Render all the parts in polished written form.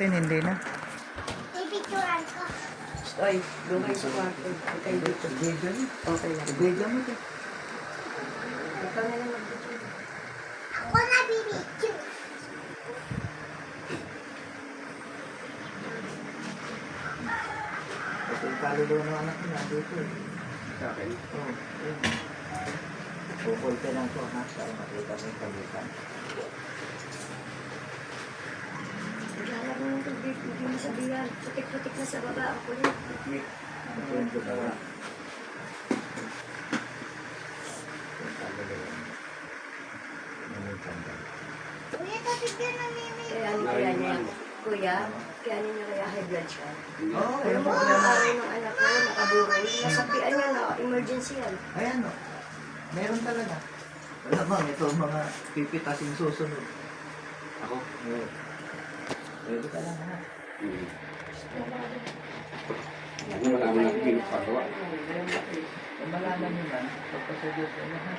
Hindi na. Pipicturan ko. Ay, doon kayo sa kwarto. Okay, dito. Okay lang. Ibigyan mo ito. Ikaw na lang mag-picture. Ako na bibicture. Ito yung kaluluwa ng anak niya dito eh. Sa akin. Oo. Bukol ka lang po ha, para makita mo yung palitan. Naglalaro ng tubig. Hindi mo sabihan. Putik-putik na sa baba. Ang kulit. Ito yung dalawa. Ito yung kaluluwa niya. Ano yung tanda? Kuya, tapigyan na mimi. Kaya niya. Kuya, kaya niya kaya high blood siya. Oo, Alam yung mo, ang problema. aray ng anak ko, nakabuhay. Nasapian niya na emergency yan. Ayan o. Meron talaga. Wala bang ito ang mga pipitasin susunod. Ako? Oo. Pwede ka lang ha. Ano malaman natin yung pagawa? Kung malaman nyo man, pagpasagos ko na ha.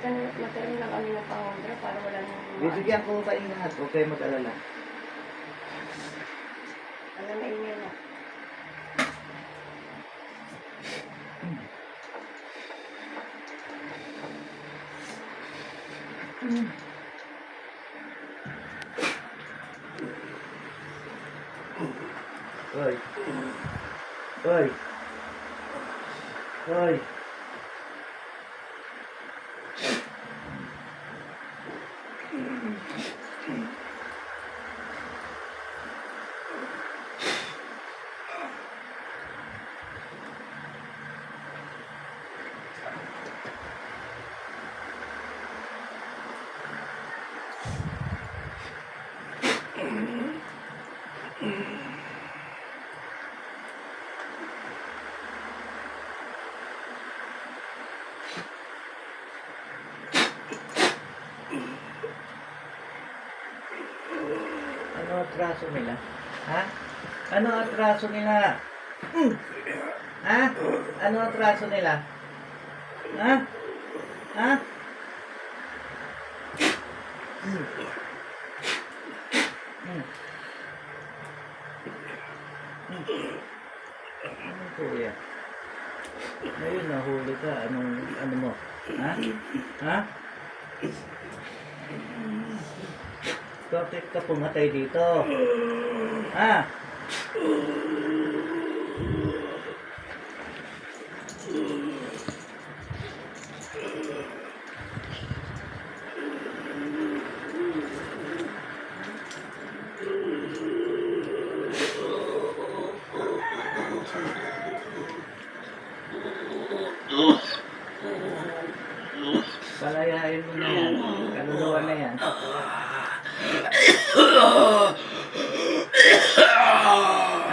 Magkaroon lang kami ng pangontra para wala nang... Bibigyan ko kayong lahat. Huwag kayo mag-alala. Alam na inyo na. Hoy. Hoy. Hoy. Ano atraso nila? Ha? Ano atraso nila? Ha? Ano atraso nila? Ha? Ha? Ano kuya? Ngayon nahuli ka. Ano mo? Ha? Ha? Bakit ka pumatay dito? Ha? Palayain mo na yan. Kaluluwa na yan.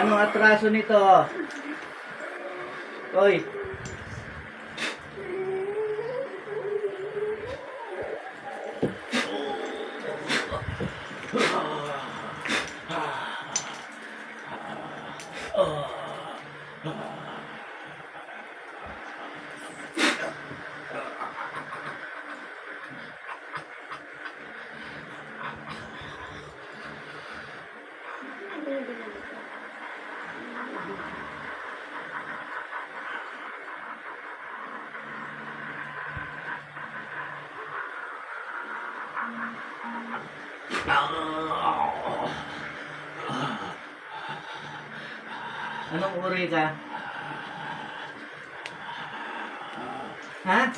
Anong atraso nito? Hoy. Anong uri ka? Ha?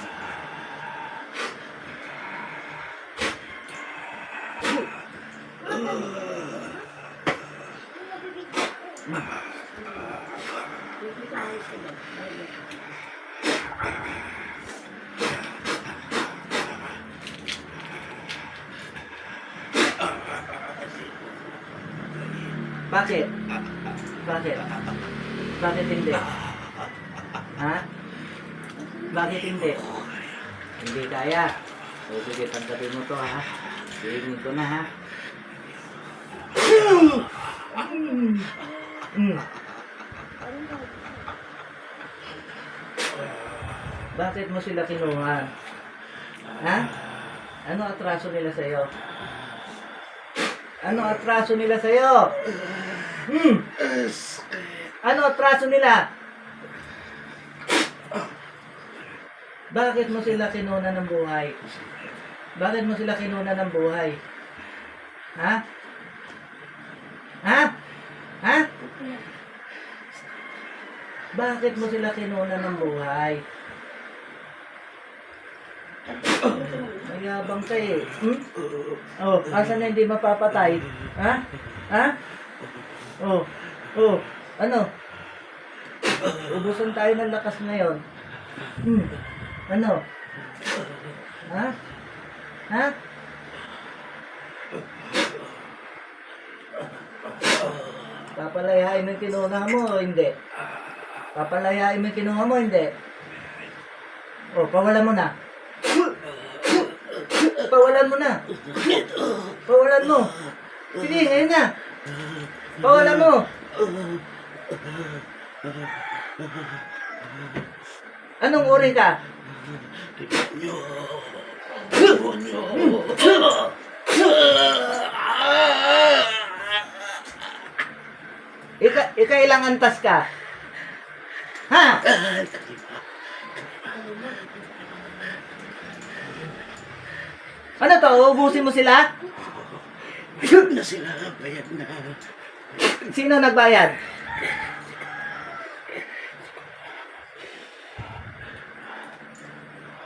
Bakit? Bakit? Bakit hindi? Ha? Bakit hindi? Hindi kaya. O sige, tangkapin mo to ha. Hihingin ko na ha. Bakit mo sila kinuha? Ha? Ano atraso nila sa'yo? Ano atraso nila sa'yo? Hmm? Ano atraso nila? Bakit mo sila kinuna ng buhay? Bakit mo sila kinuna ng buhay? Ha? Ha? Ha? Bakit mo sila kinuna ng buhay? Mayabang ka eh. Hmm? Oh, asan na hindi mapapatay? Ha? Ha? Oh, oh, ano? Ubusan tayo ng lakas ngayon. Hmm. Ano? Ha? Ha? Papalayain mo yung kinuha mo o hindi? Papalayain mo yung kinuha mo o hindi? O, pawalan mo na. Pawalan mo na. Pawalan mo. Sige, ngayon na. Pawalan mo. Anong uri ka? Ilang antas ka? Ha? Ano to? Uubusin mo sila? Bayad na sila, bayad na. Sino nagbayad?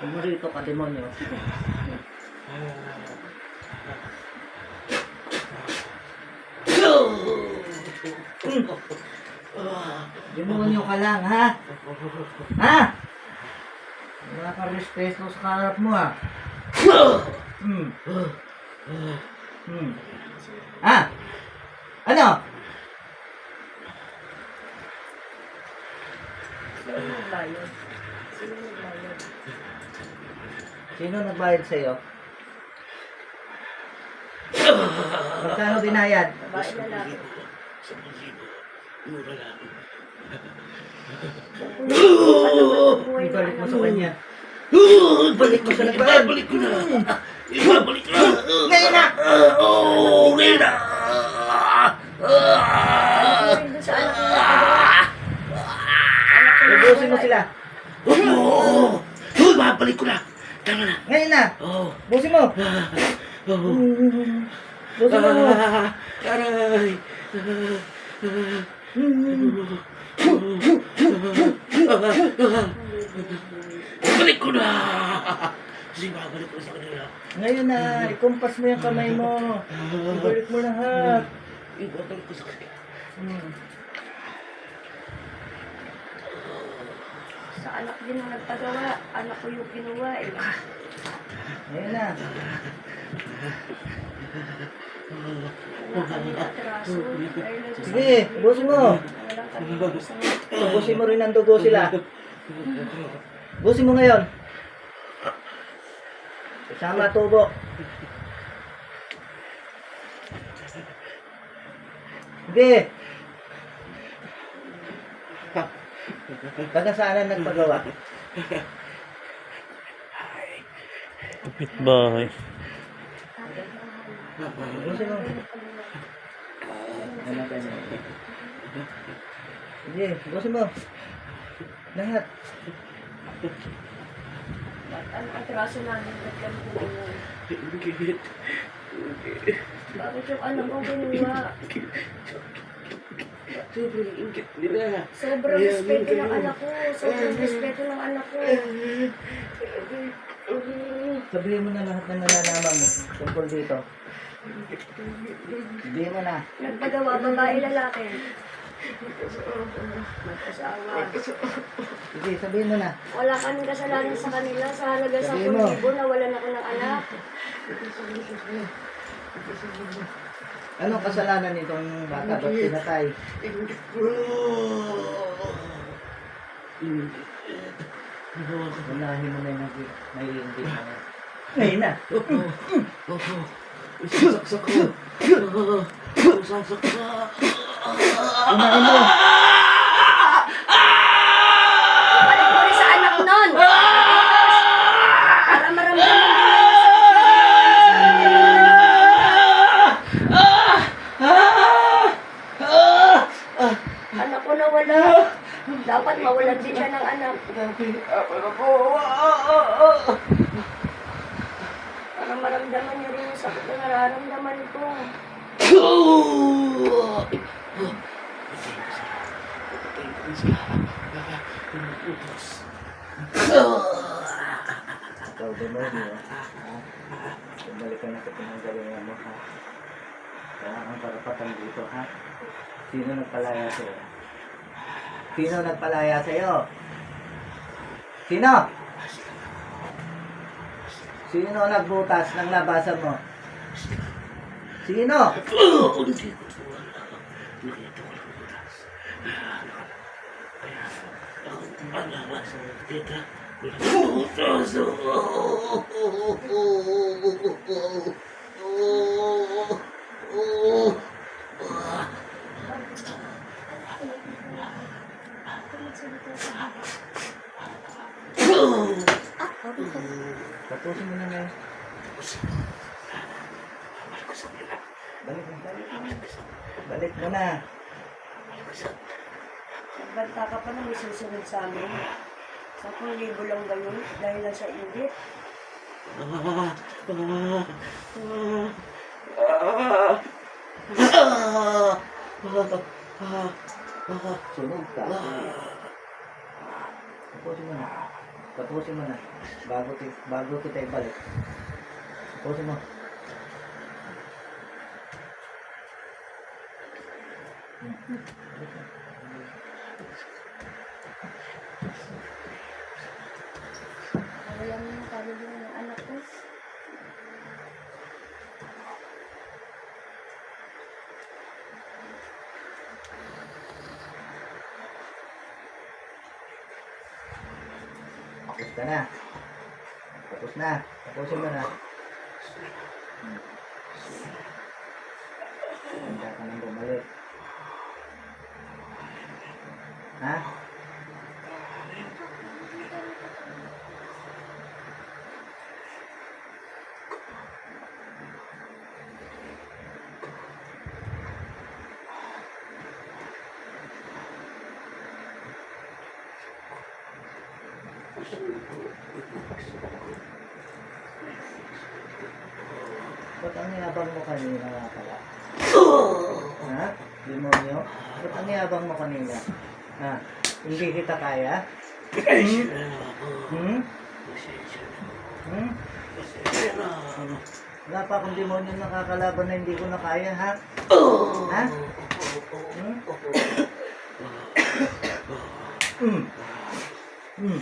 Umurito ka, demonyo. Demonyo ka lang, ha? Ha? Wala ka respeto sa karap mo, ha? Hmm. Hmm. Ha? Ano? Sino nagbayad? Sino nagbayad? Sino nagbayad sa'yo? Magkano binayad? Babae lalaki. 10,000. Mura lang. Ibalik mo sa kanya. Balik mo sa nagbayad. Ibabalik ko na. Ibabalik ko na. Ngayon na! Oh, ngayon na. Ano rin doon sa anak mo nagpagawa? Anak ko Ubusin mo sila. Oh, ibabalik ko na. Tama na. Ngayon na! Oh, Ubusin mo! Ubusin mo! aray. Balik ko na. Sige, babalik ko sa kanila. Ngayon na! Ikumpas mo yung kamay mo. Ibalik mo lahat. Ibabalik ko sa kanila. Sa anak din ang nagpagawa. Anak ko yung ginawa eh. Ngayon na! Wala kami atraso. Dahil lang sa Sige! Ubusin mo! walang kami sa Ubusin mo rin ang dugo sila. Ubusin mo ngayon. Kasama tubo. Sige! Taga saan ang nagpagawa? Kapitbahay. Ubusin mo. Sige, ubusin mo. Lahat. ang atraso namin. Ba't kami ginawa? Bakit yung anak ko ginawa? Sobrang ingit nila. Sobrang respeto ng anak ko. Sobrang respeto ng anak ko. Sabihin mo na lahat ng nalalaman mo tungkol dito. Sabihin mo na. Nagpagawa, babae, lalaki. Mag-asawa. Sige, sabihin mo na. Wala kaming kasalanan sa kanila. Sa halaga sa Sabihin mo. 10,000, nawalan ako ng anak. Anong kasalanan nitong bata? Ba't pinatay? Unahin mo na yung naiingit na yan. Ngayon na. Sasaksak ko. Sasaksak. Unahin mo. Balik mo rin sa anak nun. Para maramdaman mo Pinapal ako. Para maramdaman niyo rin yung sakit na nararamdaman ko. Ikaw, demonyo. Ha? Bumalik ka na sa pinanggalingan mo, ha? Kaya ang karapatan dito, ha? Sino nagpalaya sa'yo? Sino nagpalaya sa'yo? Sino? Sino nagbutas ng labasan mo? Sino? Tapusin mo na ngayon. Balik mo na. Nagbanta ka pa na may susunod sa amin. 10,000 lang ganun dahil lang sa inggit. Sunog ka. Tapusin mo na. Tapusin mo na. Bago kita ibalik. Tapusin mo. Wala mo yung kaluluwa ng anak ko. Tapos ka na. Tapos na. Tapusin mo na. Handa ka nang bumalik. Ha? Ba't ang yabang mo kanina nga pala? Ha? Demonyo? Ba't ang yabang mo kanina? Ha? Hindi kita kaya? Hmm? Hmm? Wala pa akong demonyo nakakalaban na hindi ko na kaya, ha? Ha? Hmm? Hmm? Hmm?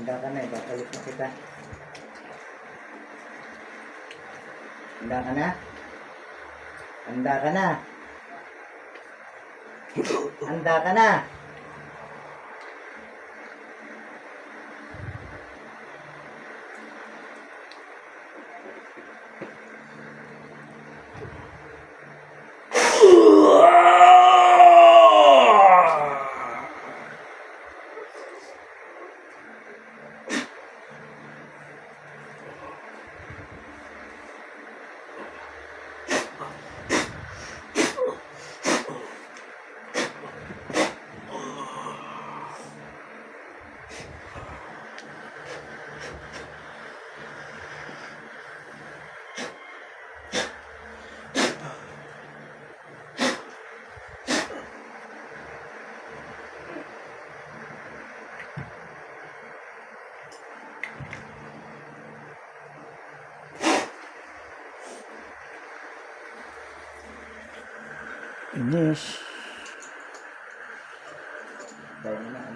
Handa ka na, ibabalik na kita. Handa ka na? Handa ka na? Handa ka na? Inis. Dahil na.